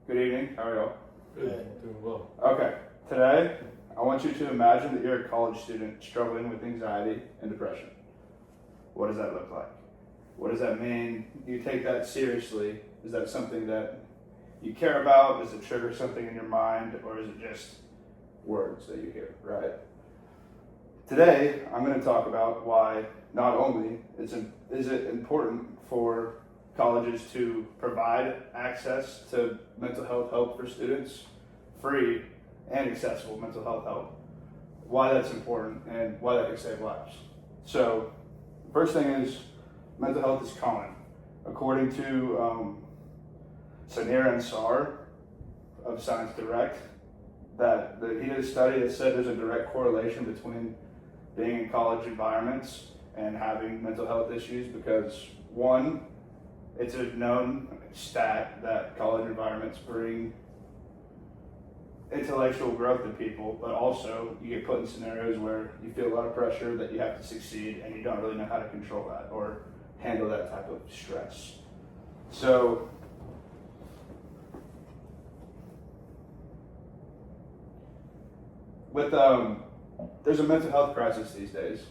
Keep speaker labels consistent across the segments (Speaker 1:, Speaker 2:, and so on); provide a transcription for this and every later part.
Speaker 1: Good evening. How are y'all?
Speaker 2: Good. Doing well.
Speaker 1: Okay. Today, I want you to imagine that you're a college student struggling with anxiety and depression. What does that look like? What does that mean? Do you take that seriously? Is that something that you care about? Does it trigger something in your mind? Or is it just words that you hear, right? Today, I'm going to talk about why not only is it important for colleges to provide access to mental health help for students, free and accessible mental health help, why that's important and why that can save lives. So, first thing is mental health is common. According to Sanir and Sar of Science Direct, he did a study that said there's a direct correlation between being in college environments and having mental health issues because, one, it's a known stat that college environments bring intellectual growth to people, but also you get put in scenarios where you feel a lot of pressure that you have to succeed and you don't really know how to control that or handle that type of stress. So, there's a mental health crisis these days.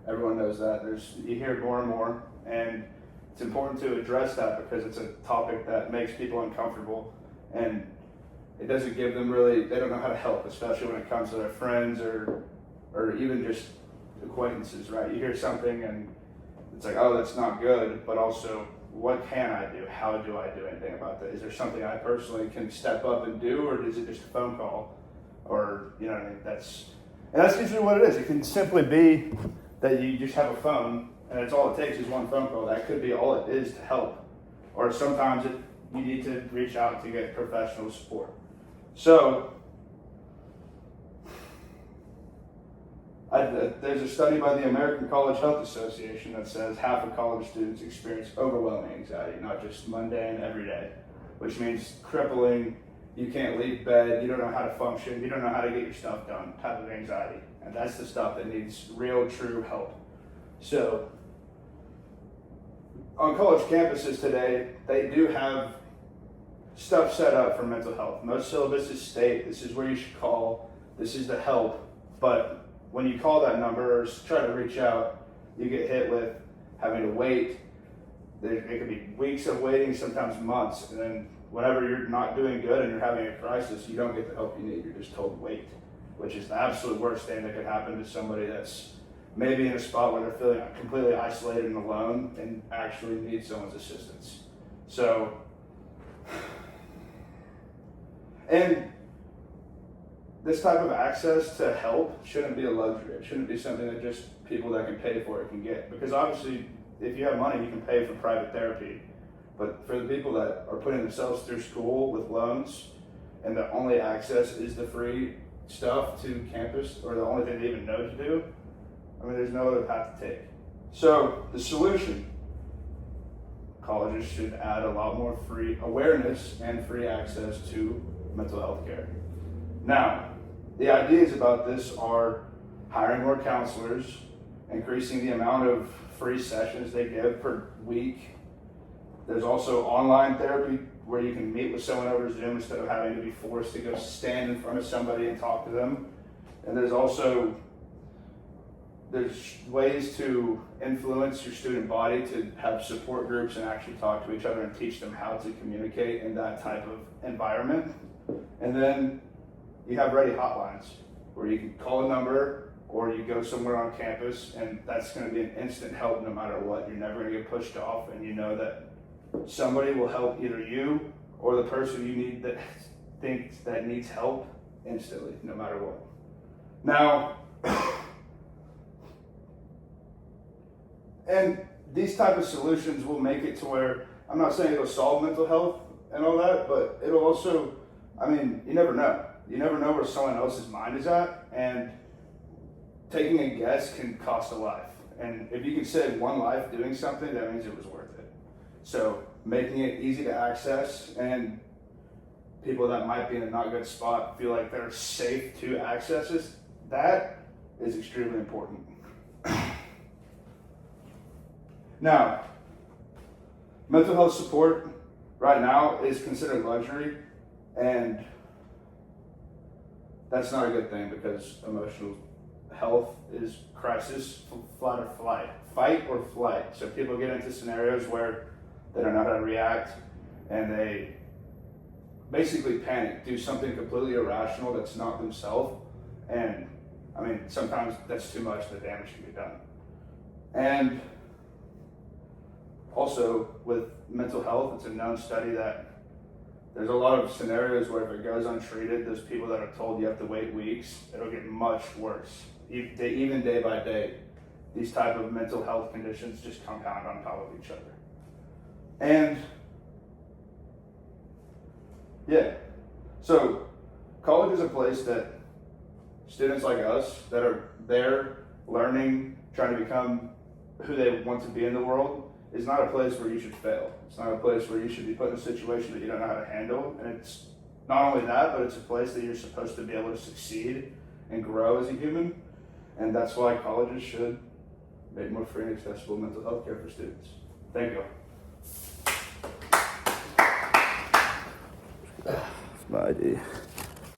Speaker 1: Everyone knows that. You hear it more and more, and it's important to address that because it's a topic that makes people uncomfortable, and it doesn't give them they don't know how to help, especially when it comes to their friends or even just acquaintances, right? You hear something and it's like, oh, that's not good, but also, what can I do? How do I do anything about that? Is there something I personally can step up and do, or is it just a phone call? Or, you know what I mean? That's usually what it is. It can simply be that you just have a phone, and it's all it takes is one phone call. That could be all it is to help. Or sometimes you need to reach out to get professional support. So, there's a study by the American College Health Association that says half of college students experience overwhelming anxiety, not just mundane everyday, which means crippling. You can't leave bed, you don't know how to function, you don't know how to get your stuff done, type of anxiety. And that's the stuff that needs real, true help. So, on college campuses today, they do have stuff set up for mental health. Most syllabuses state this is where you should call, this is the help, but when you call that number or try to reach out, you get hit with having to wait. It could be weeks of waiting, sometimes months, and then whenever you're not doing good and you're having a crisis, you don't get the help you need. You're just told wait, which is the absolute worst thing that could happen to somebody that's maybe in a spot where they're feeling completely isolated and alone and actually need someone's assistance. So, and this type of access to help shouldn't be a luxury. It shouldn't be something that just people that can pay for it can get. Because obviously, if you have money, you can pay for private therapy. But for the people that are putting themselves through school with loans and the only access is the free stuff to campus, or the only thing they even know to do, I mean, there's no other path to take. So the solution, colleges should add a lot more free awareness and free access to mental health care. Now, the ideas about this are hiring more counselors, increasing the amount of free sessions they give per week. There's also online therapy where you can meet with someone over Zoom instead of having to be forced to go stand in front of somebody and talk to them. And there's ways to influence your student body to have support groups and actually talk to each other and teach them how to communicate in that type of environment. And then you have ready hotlines where you can call a number or you go somewhere on campus, and that's going to be an instant help no matter what. You're never going to get pushed off, and you know that somebody will help either you or the person you need that thinks that needs help instantly, no matter what. Now, and these type of solutions will make it to where, I'm not saying it'll solve mental health and all that, but it'll also, I mean, you never know. You never know where someone else's mind is at, and taking a guess can cost a life. And if you can save one life doing something, that means it was worth it. So making it easy to access, and people that might be in a not good spot feel like they're safe to access it, that is extremely important. Now, mental health support right now is considered luxury And that's not a good thing, because emotional health is crisis, flight or flight, fight or flight. So people get into scenarios where they don't know how to react, and they basically panic, do something completely irrational that's not themselves. And I mean, sometimes that's too much, the damage can be done. And also with mental health, it's a known study that there's a lot of scenarios where if it goes untreated, those people that are told you have to wait weeks, it'll get much worse. Even day by day, these type of mental health conditions just compound on top of each other. And yeah, so college is a place that students like us that are there learning, trying to become who they want to be in the world, is not a place where you should fail. It's not a place where you should be put in a situation that you don't know how to handle. And it's not only that, but it's a place that you're supposed to be able to succeed and grow as a human. And that's why colleges should make more free and accessible mental health care for students. Thank you. That's my idea.